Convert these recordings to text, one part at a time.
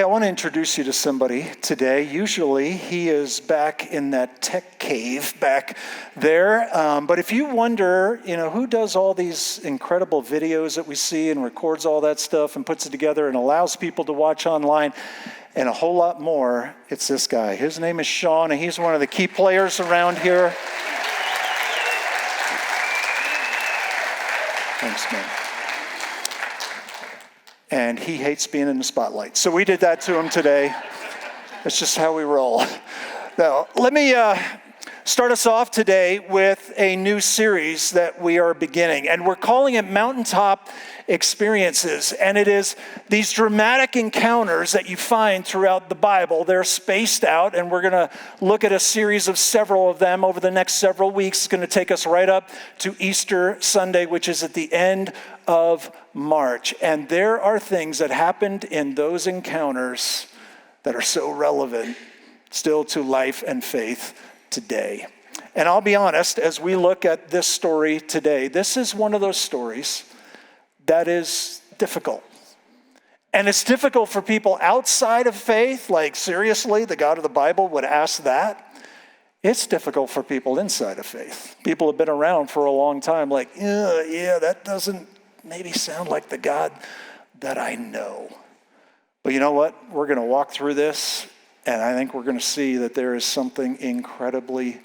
Hey, I want to introduce you to somebody today. Usually he is back in that tech cave back there. But if you wonder, who does all these incredible videos that we see and records all that stuff and puts it together and allows people to watch online and a whole lot more, it's this guy. His name is Sean, and he's one of the key players around here. Thanks, man. And he hates being in the spotlight. So we did that to him today. That's just how we roll. Now, let me start us off today with a new series that we are beginning. And we're calling it Mountaintop Experiences. And it is these dramatic encounters that you find throughout the Bible. They're spaced out, and we're going to look at a series of several of them over the next several weeks. It's going to take us right up to Easter Sunday, which is at the end of March. And there are things that happened in those encounters that are so relevant still to life and faith today. And I'll be honest, as we look at this story today, this is one of those stories that is difficult. And it's difficult for people outside of faith, like seriously, the God of the Bible would ask that. It's difficult for people inside of faith. People have been around for a long time, like, yeah, that doesn't maybe sound like the God that I know. But you know what? We're going to walk through this, and I think we're going to see that there is something incredibly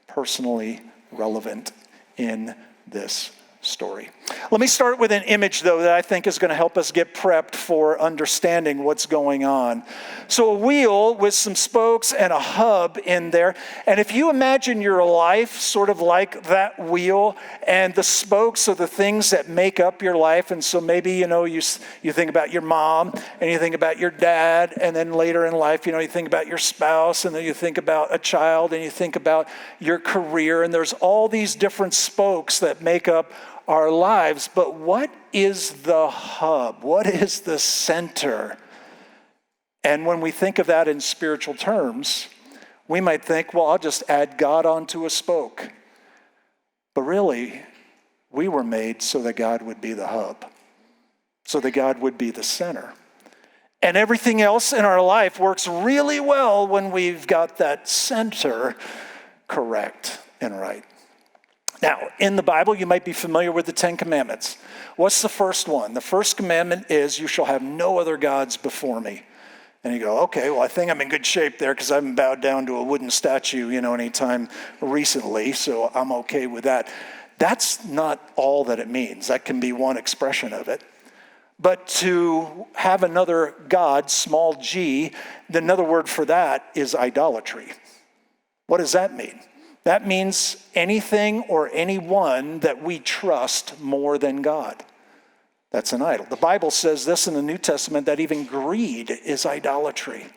personally relevant in this story. Let me start with an image, though, that I think is going to help us get prepped for understanding what's going on. So a wheel with some spokes and a hub in there. And if you imagine your life sort of like that wheel, and the spokes are the things that make up your life. And so maybe, you think about your mom, and you think about your dad, and then later in life, you think about your spouse, and then you think about a child, and you think about your career. And there's all these different spokes that make up our lives, but what is the hub? What is the center? And when we think of that in spiritual terms, we might think, well, I'll just add God onto a spoke. But really, we were made so that God would be the hub, so that God would be the center. And everything else in our life works really well when we've got that center correct and right. Now, in the Bible, you might be familiar with the 10 Commandments. What's the first one? The first commandment is, you shall have no other gods before me. And you go, okay, well, I think I'm in good shape there because I haven't bowed down to a wooden statue, anytime recently, so I'm okay with that. That's not all that it means. That can be one expression of it. But to have another God, small g, another word for that is idolatry. What does that mean? That means anything or anyone that we trust more than God. That's an idol. The Bible says this in the New Testament, that even greed is idolatry.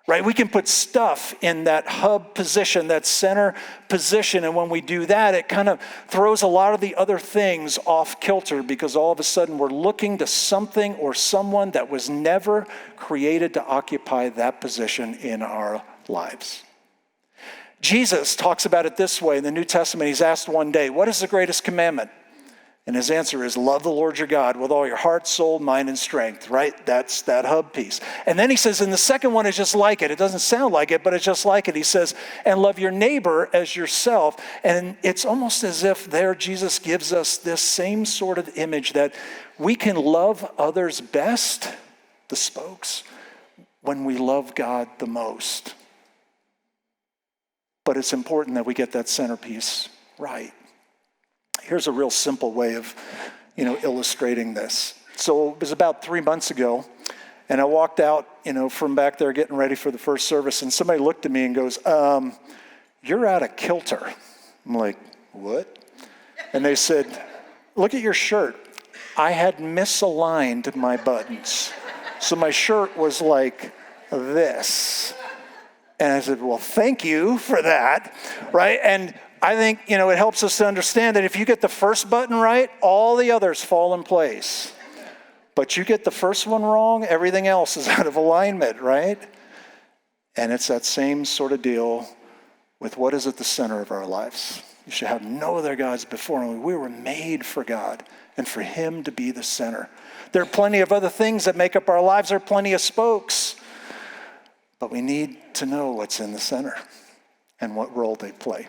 Right? We can put stuff in that hub position, that center position, and when we do that, it kind of throws a lot of the other things off kilter, because all of a sudden we're looking to something or someone that was never created to occupy that position in our lives. Jesus talks about it this way in the New Testament. He's asked one day, what is the greatest commandment? And his answer is, love the Lord your God with all your heart, soul, mind, and strength, right? That's that hub piece. And then he says, and the second one is just like it. It doesn't sound like it, but it's just like it. He says, and love your neighbor as yourself. And it's almost as if there Jesus gives us this same sort of image that we can love others best, the spokes, when we love God the most. But it's important that we get that centerpiece right. Here's a real simple way of, illustrating this. So it was about 3 months ago, and I walked out, from back there getting ready for the first service, and somebody looked at me and goes, you're out of kilter. I'm like, what? And they said, look at your shirt. I had misaligned my buttons. So my shirt was like this. And I said, well, thank you for that, right? And I think, it helps us to understand that if you get the first button right, all the others fall in place. But you get the first one wrong, everything else is out of alignment, right? And it's that same sort of deal with what is at the center of our lives. You should have no other gods before him. We were made for God and for him to be the center. There are plenty of other things that make up our lives. There are plenty of spokes. But we need to know what's in the center and what role they play.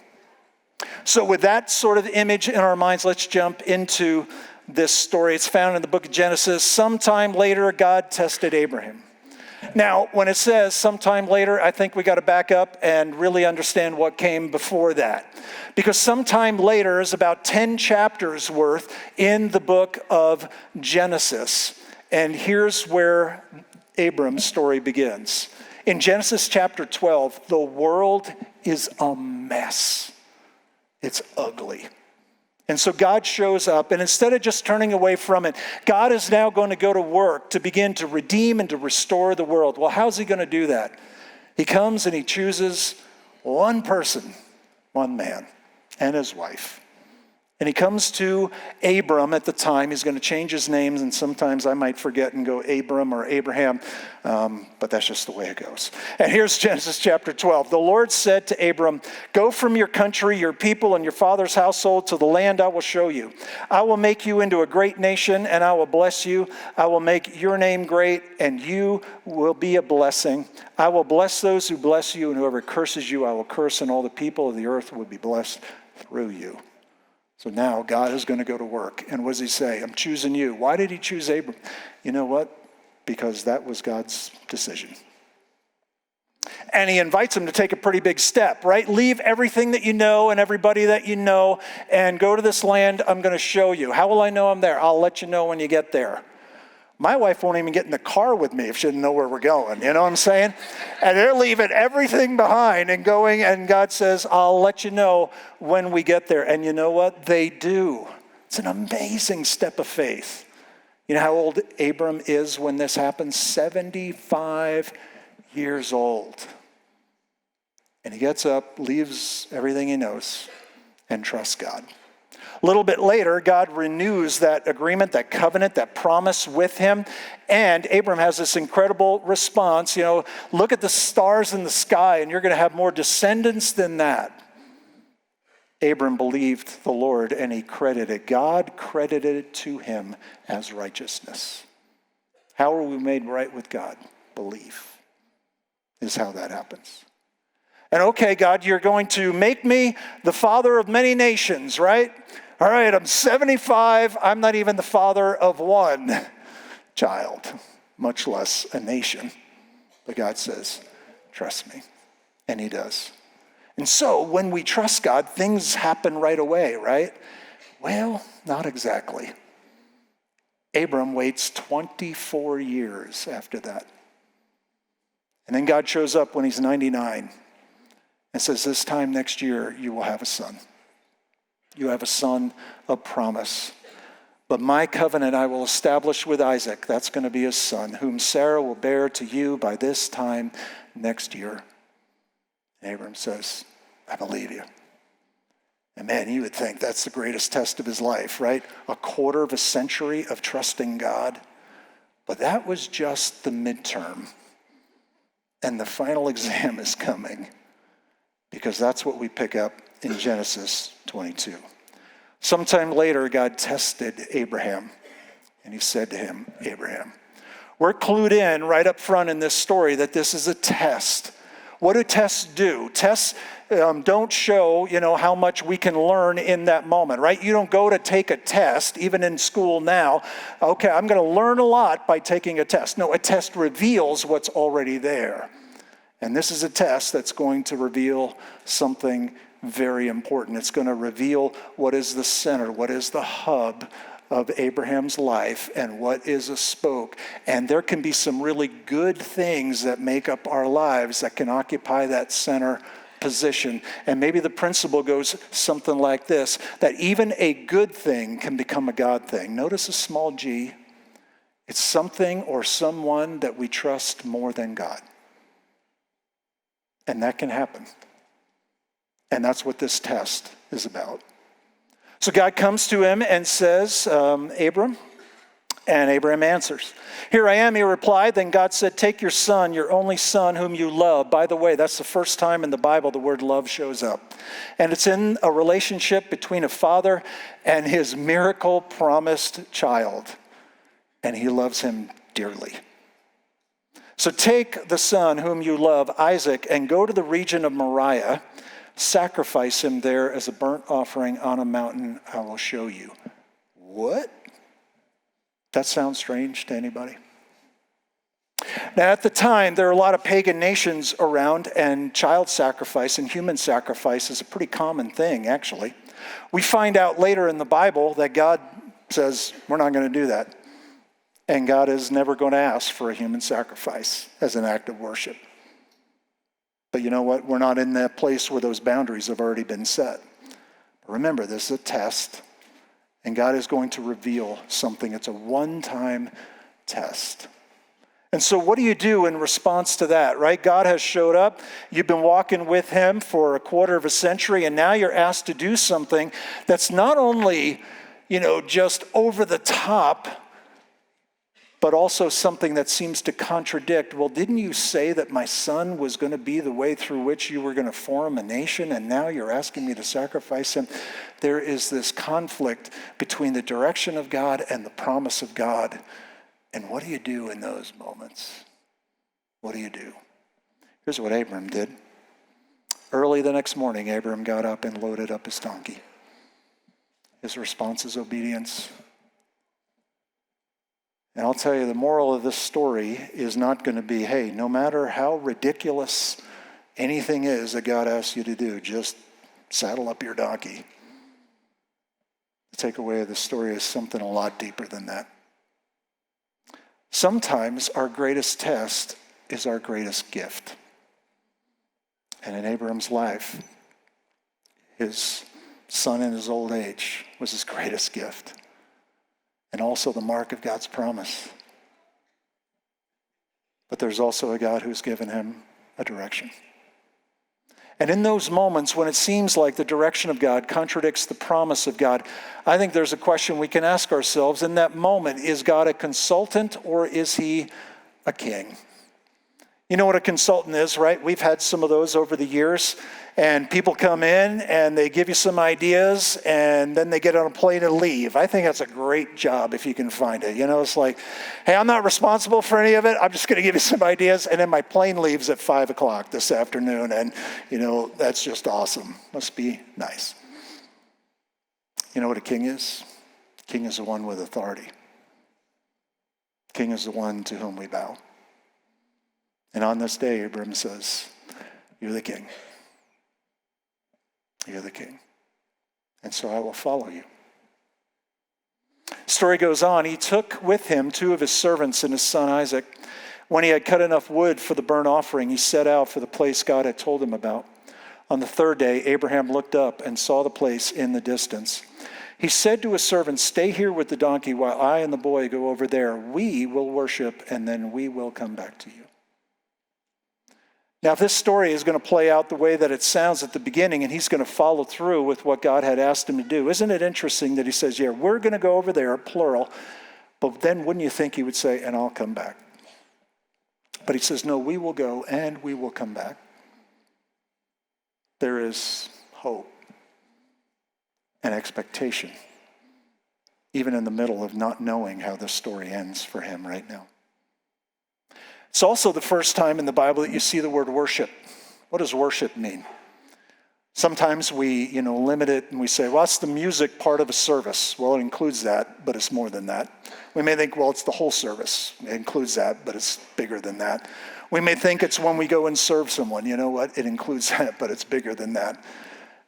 So with that sort of image in our minds, let's jump into this story. It's found in the book of Genesis. Sometime later, God tested Abraham. Now, when it says sometime later, I think we got to back up and really understand what came before that. Because sometime later is about 10 chapters worth in the book of Genesis. And here's where Abram's story begins. In Genesis chapter 12, the world is a mess. It's ugly. And so God shows up, and instead of just turning away from it, God is now going to go to work to begin to redeem and to restore the world. Well, how's he going to do that? He comes and he chooses one person, one man, and his wife. And he comes to Abram at the time. He's going to change his names, and sometimes I might forget and go Abram or Abraham, but that's just the way it goes. And here's Genesis chapter 12. The Lord said to Abram, "Go from your country, your people, and your father's household to the land I will show you. I will make you into a great nation, and I will bless you. I will make your name great, and you will be a blessing. I will bless those who bless you, and whoever curses you, I will curse, and all the people of the earth will be blessed through you." So now God is going to go to work. And what does he say? I'm choosing you. Why did he choose Abram? You know what? Because that was God's decision. And he invites him to take a pretty big step, right? Leave everything that you know and everybody that you know and go to this land I'm going to show you. How will I know I'm there? I'll let you know when you get there. My wife won't even get in the car with me if she didn't know where we're going. You know what I'm saying? And they're leaving everything behind and going, and God says, I'll let you know when we get there. And you know what? They do. It's an amazing step of faith. You know how old Abram is when this happens? 75 years old. And he gets up, leaves everything he knows, and trusts God. A little bit later, God renews that agreement, that covenant, that promise with him. And Abram has this incredible response. You know, look at the stars in the sky, and you're going to have more descendants than that. Abram believed the Lord, and he credited. God credited it to him as righteousness. How are we made right with God? Belief is how that happens. And okay, God, you're going to make me the father of many nations, right? All right, I'm 75. I'm not even the father of one child, much less a nation. But God says, trust me. And he does. And so when we trust God, things happen right away, right? Well, not exactly. Abram waits 24 years after that. And then God shows up when he's 99 and says, this time next year, you will have a son. You have a son of promise. But my covenant I will establish with Isaac. That's going to be his son, whom Sarah will bear to you by this time next year. And Abram says, I believe you. And man, you would think that's the greatest test of his life, right? A quarter of a century of trusting God. But that was just the midterm. And the final exam is coming. Because that's what we pick up in Genesis 22. Sometime later, God tested Abraham, and he said to him, Abraham, we're clued in right up front in this story that this is a test. What do tests do? Tests don't show, how much we can learn in that moment, right? You don't go to take a test, even in school now. Okay, I'm going to learn a lot by taking a test. No, a test reveals what's already there. And this is a test that's going to reveal something very important. It's going to reveal what is the center, what is the hub of Abraham's life, and what is a spoke. And there can be some really good things that make up our lives that can occupy that center position. And maybe the principle goes something like this, that even a good thing can become a God thing. Notice a small g. It's something or someone that we trust more than God. And that can happen. And that's what this test is about. So God comes to him and says, Abram, and Abraham answers. Here I am, he replied. Then God said, take your son, your only son, whom you love. By the way, that's the first time in the Bible the word love shows up. And it's in a relationship between a father and his miracle promised child. and he loves him dearly. So take the son whom you love, Isaac, and go to the region of Moriah. Sacrifice him there as a burnt offering on a mountain I will show you. What? That sounds strange to anybody? Now, at the time, there are a lot of pagan nations around, and child sacrifice and human sacrifice is a pretty common thing, actually. We find out later in the Bible that God says, we're not going to do that. And God is never going to ask for a human sacrifice as an act of worship. But you know what? We're not in that place where those boundaries have already been set. But remember, this is a test, and God is going to reveal something. It's a one-time test. And so what do you do in response to that, right? God has showed up. You've been walking with him for a quarter of a century, and now you're asked to do something that's not only, just over the top, but also something that seems to contradict. Well, didn't you say that my son was going to be the way through which you were going to form a nation, and now you're asking me to sacrifice him? There is this conflict between the direction of God and the promise of God. And what do you do in those moments? What do you do? Here's what Abram did. Early the next morning, Abram got up and loaded up his donkey. His response is obedience. And I'll tell you, the moral of this story is not going to be, hey, no matter how ridiculous anything is that God asks you to do, just saddle up your donkey. The takeaway of the story is something a lot deeper than that. Sometimes our greatest test is our greatest gift. And in Abram's life, his son in his old age was his greatest gift. And also the mark of God's promise. But there's also a God who's given him a direction. And in those moments when it seems like the direction of God contradicts the promise of God, I think there's a question we can ask ourselves in that moment. Is God a consultant or is he a king? You know what a consultant is, right? We've had some of those over the years. And people come in and they give you some ideas and then they get on a plane and leave. I think that's a great job if you can find it. It's like, hey, I'm not responsible for any of it. I'm just going to give you some ideas. And then my plane leaves at 5 o'clock this afternoon. And, that's just awesome. Must be nice. You know what a king is? King is the one with authority. King is the one to whom we bow. And on this day, Abram says, you're the king. You're the king. And so I will follow you. Story goes on. He took with him 2 of his servants and his son Isaac. When he had cut enough wood for the burnt offering, he set out for the place God had told him about. On the 3rd day, Abraham looked up and saw the place in the distance. He said to his servants, stay here with the donkey while I and the boy go over there. We will worship and then we will come back to you. Now, if this story is going to play out the way that it sounds at the beginning, and he's going to follow through with what God had asked him to do, isn't it interesting that he says, yeah, we're going to go over there, plural, but then wouldn't you think he would say, and I'll come back? But he says, no, we will go and we will come back. There is hope and expectation, even in the middle of not knowing how this story ends for him right now. It's also the first time in the Bible that you see the word worship. What does worship mean? Sometimes we, limit it and we say, well, it's the music part of a service. Well, it includes that, but it's more than that. We may think, well, it's the whole service. It includes that, but it's bigger than that. We may think it's when we go and serve someone. You know what? It includes that, but it's bigger than that.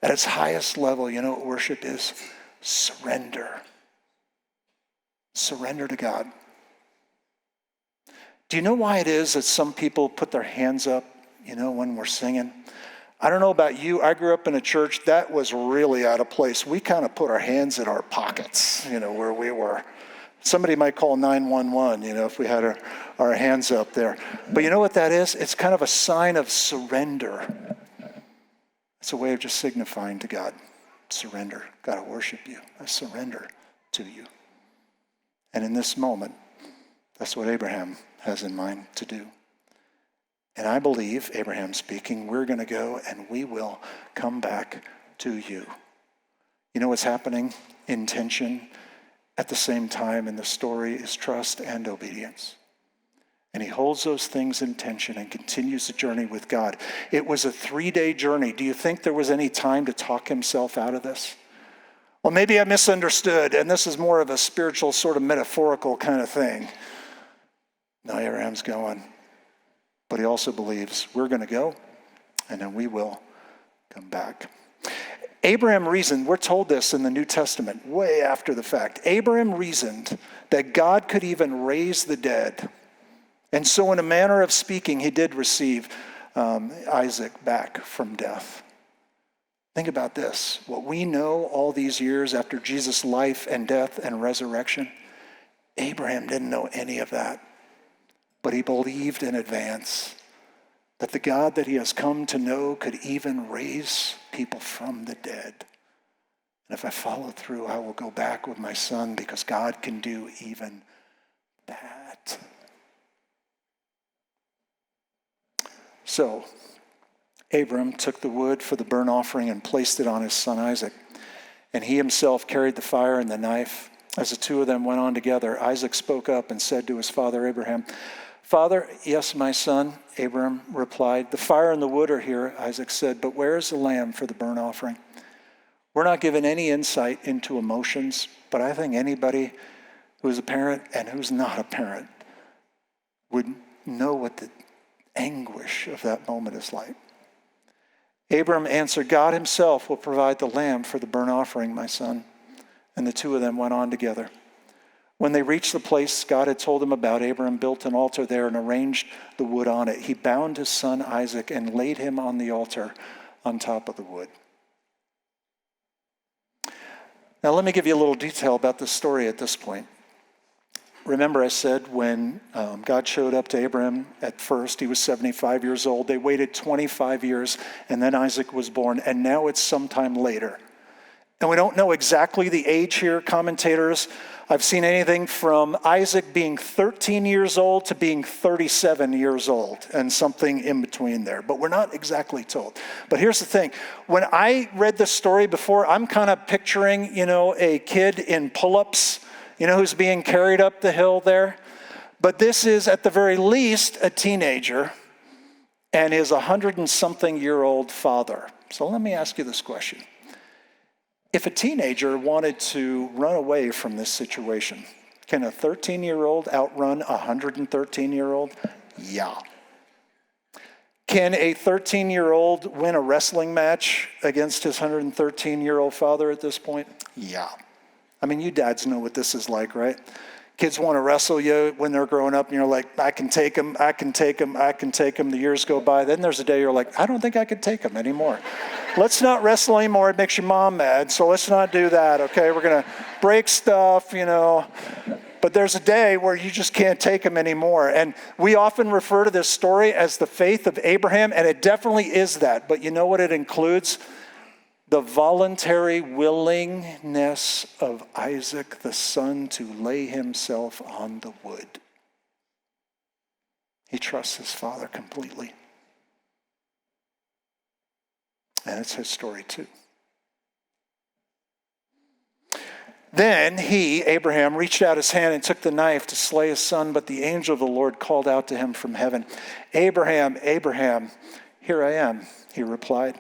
At its highest level, you know what worship is? Surrender. Surrender to God. Do you know why it is that some people put their hands up, when we're singing? I don't know about you. I grew up in a church that was really out of place. We kind of put our hands in our pockets, where we were. Somebody might call 911, if we had our hands up there. But you know what that is? It's kind of a sign of surrender. It's a way of just signifying to God, surrender. God, I worship you. I surrender to you. And in this moment, that's what Abraham has in mind to do. And I believe, Abraham speaking, we're going to go and we will come back to you. You know what's happening in tension at the same time in the story is trust and obedience. And he holds those things in tension and continues the journey with God. It was a 3-day journey. Do you think there was any time to talk himself out of this? Well, maybe I misunderstood, and this is more of a spiritual, sort of metaphorical kind of thing. No, Abraham's going. But he also believes we're going to go, and then we will come back. Abraham reasoned, we're told this in the New Testament, way after the fact. Abraham reasoned that God could even raise the dead. And so in a manner of speaking, he did receive Isaac back from death. Think about this. What we know all these years after Jesus' life and death and resurrection, Abraham didn't know any of that. But he believed in advance that the God that he has come to know could even raise people from the dead. And if I follow through, I will go back with my son because God can do even that. So, Abram took the wood for the burnt offering and placed it on his son Isaac. And he himself carried the fire and the knife. As the two of them went on together, Isaac spoke up and said to his father Abraham, "Father, yes, my son," Abram replied. "The fire and the wood are here," Isaac said, "but where is the lamb for the burnt offering?" We're not given any insight into emotions, but I think anybody who's a parent and who's not a parent would know what the anguish of that moment is like. Abram answered, "God himself will provide the lamb for the burnt offering, my son." And the two of them went on together. When they reached the place God had told them about, Abram built an altar there and arranged the wood on it. He bound his son Isaac and laid him on the altar on top of the wood. Now let me give you a little detail about this story at this point. Remember I said when God showed up to Abraham at first, he was 75 years old. They waited 25 years, and then Isaac was born, and now it's sometime later. And we don't know exactly the age here, commentators. I've seen anything from Isaac being 13 years old to being 37 years old, and something in between there. But we're not exactly told. But here's the thing. When I read this story before, I'm kind of picturing, a kid in pull-ups, who's being carried up the hill there. But this is, at the very least, a teenager and his 100-and-something-year-old father. So let me ask you this question. If a teenager wanted to run away from this situation, can a 13-year-old outrun a 113-year-old? Yeah. Can a 13-year-old win a wrestling match against his 113-year-old father at this point? Yeah. I mean, you dads know what this is like, right? Kids want to wrestle you when they're growing up, and you're like, I can take him, I can take him, I can take him. The years go by. Then there's a day you're like, I don't think I can take him anymore. Let's not wrestle anymore. It makes your mom mad, so let's not do that, okay? We're going to break stuff, But there's a day where you just can't take him anymore. And we often refer to this story as the faith of Abraham, and it definitely is that. But you know what it includes? The voluntary willingness of Isaac, the son, to lay himself on the wood. He trusts his father completely. And it's his story too. Then he, Abraham, reached out his hand and took the knife to slay his son, but the angel of the Lord called out to him from heaven, "Abraham, Abraham, here I am," he replied.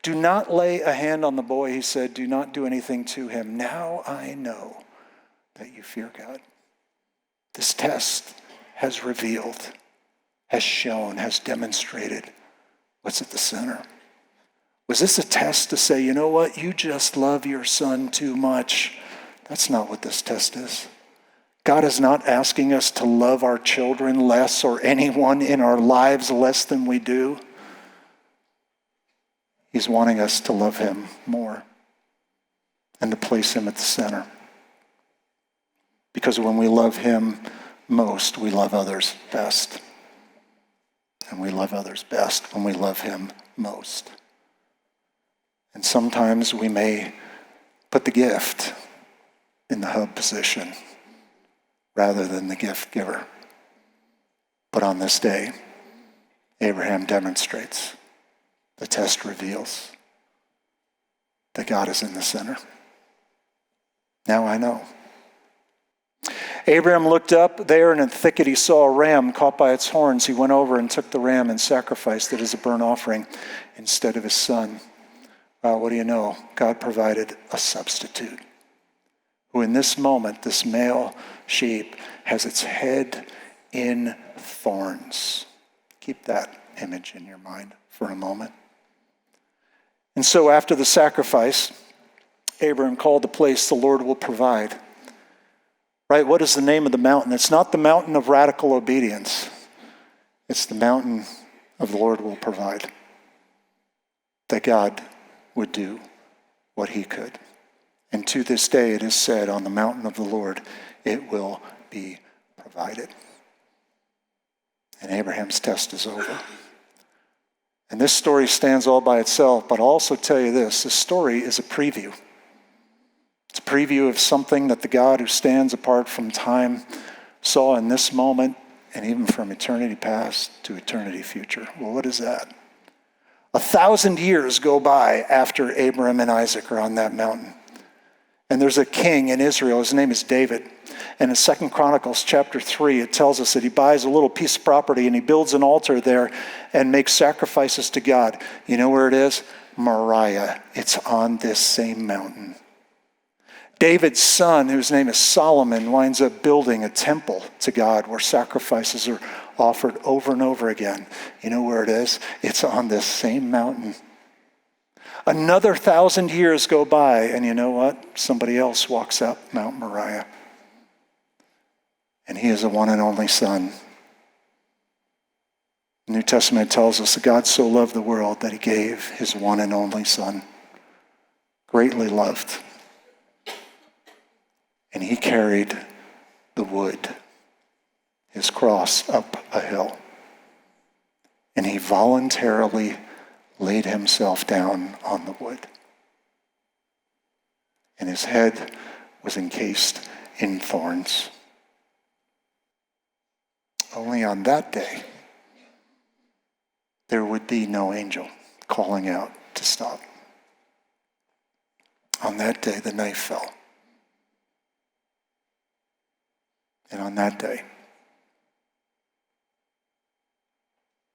"Do not lay a hand on the boy," he said. "Do not do anything to him. Now I know that you fear God." This test has revealed, has shown, has demonstrated what's at the center. Was this a test to say, you know what, you just love your son too much? That's not what this test is. God is not asking us to love our children less or anyone in our lives less than we do. He's wanting us to love him more and to place him at the center. Because when we love him most, we love others best. And we love others best when we love him most. And sometimes we may put the gift in the hub position rather than the gift giver. But on this day, Abraham demonstrates, the test reveals that God is in the center. Now I know Abraham looked up. There in a thicket he saw a ram caught by its horns. He went over and took the ram and sacrificed it as a burnt offering instead of his son. Well, what do you know? God provided a substitute, who in this moment, this male sheep, has its head in thorns. Keep that image in your mind for a moment. And so after the sacrifice, Abraham called the place the Lord will provide. Right? What is the name of the mountain? It's not the mountain of radical obedience. It's the mountain of the Lord will provide. That God would do what he could. And to this day it is said, on the mountain of the Lord, it will be provided. And Abraham's test is over. And this story stands all by itself, but I'll also tell you this story is a preview. It's a preview of something that the God who stands apart from time saw in this moment and even from eternity past to eternity future. Well, what is that? 1,000 years go by after Abraham and Isaac are on that mountain. And there's a king in Israel. His name is David. And in 2 Chronicles chapter 3, it tells us that he buys a little piece of property and he builds an altar there and makes sacrifices to God. You know where it is? Moriah. It's on this same mountain. David's son, whose name is Solomon, winds up building a temple to God where sacrifices are offered over and over again. You know where it is? It's on this same mountain. Another 1,000 years go by, and you know what? Somebody else walks up Mount Moriah. And he is the one and only Son. The New Testament tells us that God so loved the world that he gave his one and only Son. Greatly loved. And he carried the wood, his cross, up a hill. And he voluntarily laid himself down on the wood. And his head was encased in thorns. Only on that day, there would be no angel calling out to stop. On that day, the knife fell. And on that day,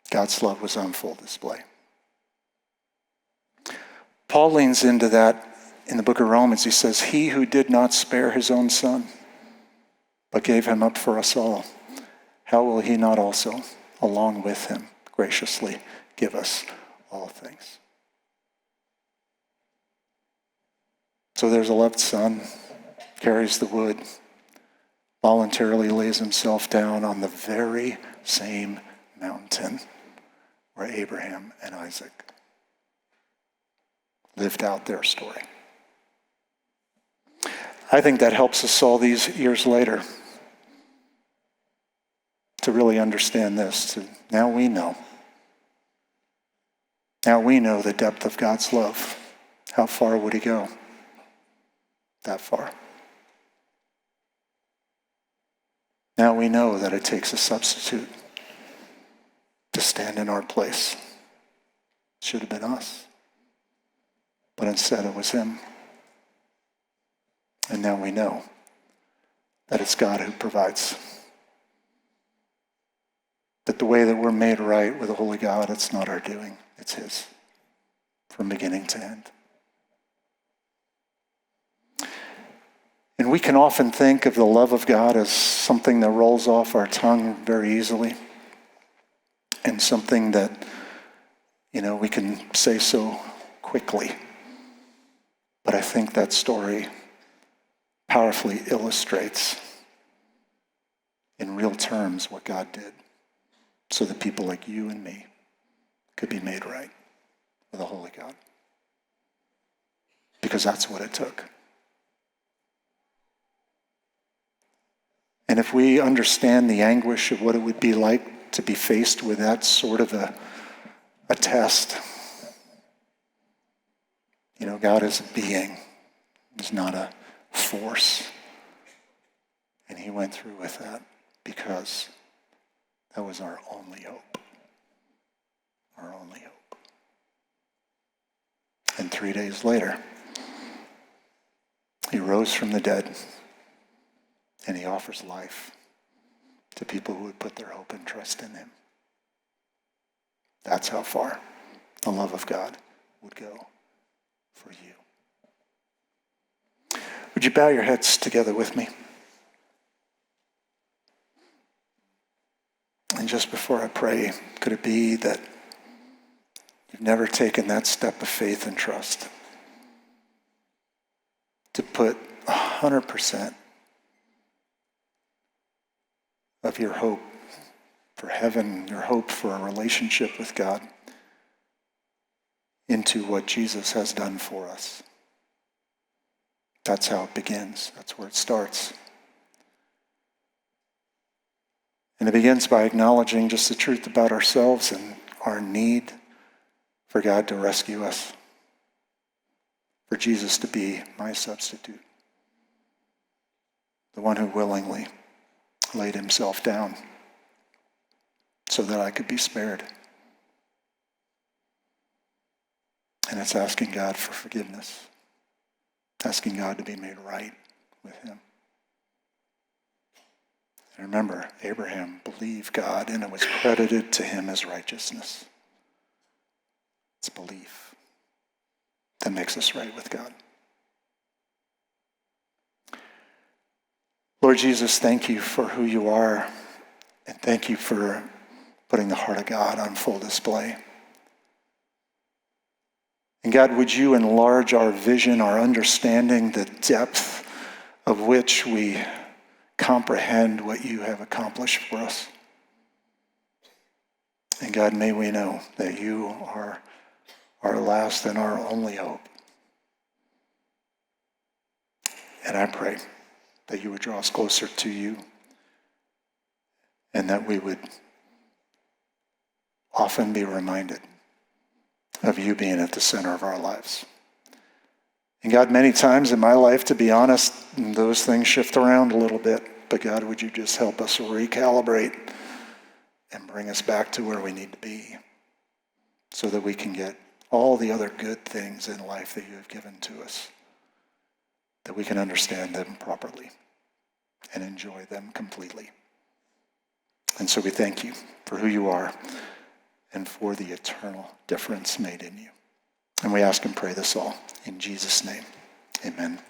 God's love was on full display. Paul leans into that in the book of Romans. He says, he who did not spare his own son, but gave him up for us all, how will he not also, along with him, graciously give us all things? So there's a loved son, carries the wood, voluntarily lays himself down on the very same mountain where Abraham and Isaac lived out their story. I think that helps us all these years later to really understand this. Now we know. Now we know the depth of God's love. How far would he go? That far. Now we know that it takes a substitute to stand in our place. It should have been us. But instead it was him. And now we know that it's God who provides. That the way that we're made right with a holy God, it's not our doing, it's his, from beginning to end. And we can often think of the love of God as something that rolls off our tongue very easily, and something that, we can say so quickly. But I think that story powerfully illustrates in real terms what God did so that people like you and me could be made right with a holy God. Because that's what it took. And if we understand the anguish of what it would be like to be faced with that sort of a test, God is a being. He's not a force. And he went through with that because that was our only hope. Our only hope. And 3 days later, he rose from the dead. and he offers life to people who would put their hope and trust in him. That's how far the love of God would go for you. Would you bow your heads together with me? And just before I pray, could it be that you've never taken that step of faith and trust to put 100% of your hope for heaven, your hope for a relationship with God, into what Jesus has done for us? That's how it begins. That's where it starts. And it begins by acknowledging just the truth about ourselves and our need for God to rescue us, for Jesus to be my substitute, the one who willingly laid himself down so that I could be spared. And it's asking God for forgiveness, asking God to be made right with him. And remember, Abraham believed God and it was credited to him as righteousness. It's belief that makes us right with God. Lord Jesus, thank you for who you are, and thank you for putting the heart of God on full display. And God, would you enlarge our vision, our understanding, the depth of which we comprehend what you have accomplished for us. And God, may we know that you are our last and our only hope. And I pray that you would draw us closer to you, and that we would often be reminded of you being at the center of our lives. And God, many times in my life, to be honest, those things shift around a little bit. But God, would you just help us recalibrate and bring us back to where we need to be so that we can get all the other good things in life that you have given to us, that we can understand them properly and enjoy them completely. And so we thank you for who you are and for the eternal difference made in you. And we ask and pray this all in Jesus' name. Amen.